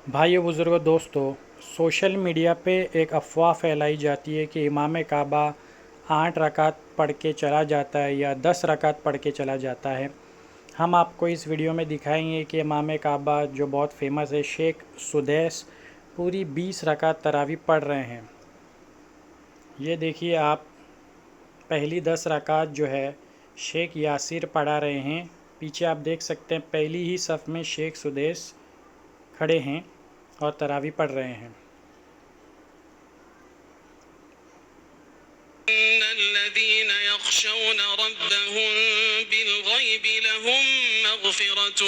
بھائیو بزرگوں دوستو، سوشل میڈیا پہ ایک افواہ پھیلائی جاتی ہے کہ امام کعبہ 8 رکعت پڑھ کے چلا جاتا ہے یا 10 رکعت پڑھ کے چلا جاتا ہے۔ ہم آپ کو اس ویڈیو میں دکھائیں گے کہ امام کعبہ جو بہت فیمس ہے شیخ سدیس پوری 20 رکعت تراویح پڑھ رہے ہیں۔ یہ دیکھیے آپ، پہلی 10 رکعت جو ہے شیخ یاسر پڑھا رہے ہیں۔ پیچھے آپ دیکھ سکتے ہیں پہلی ہی صف میں شیخ سدیس کھڑے ہیں اور تراویح پڑھ رہے ہیں۔ إن الذين يخشون ربهم بالغيب لهم مغفرة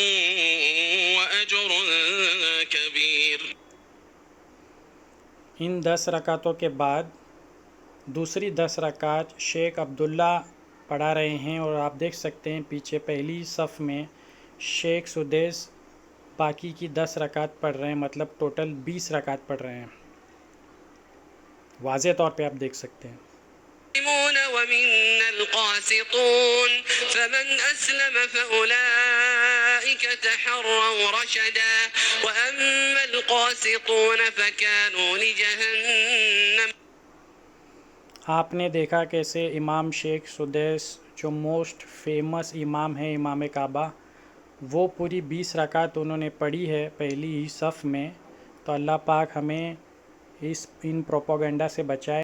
وأجر كبير۔ ان 10 رکعتوں کے بعد دوسری 10 رکعت شیخ عبداللہ پڑھا رہے ہیں اور آپ دیکھ سکتے ہیں پیچھے پہلی صف میں شیخ سدیس باقی کی 10 رکعت پڑھ رہے ہیں، مطلب ٹوٹل 20 رکعت پڑھ رہے ہیں۔ واضح طور پہ آپ دیکھ سکتے ہیں۔ ومنا القاسطون فمن أسلم فأولئك تحروا رشدا وأما القاسطون فكانوا لجهنم۔ آپ نے دیکھا کیسے امام شیخ سدیس جو موسٹ فیمس امام ہے امام کعبہ، وہ پوری 20 رکعت انہوں نے پڑھی ہے پہلی ہی صف میں۔ تو اللہ پاک ہمیں ان پروپیگنڈا سے بچائے۔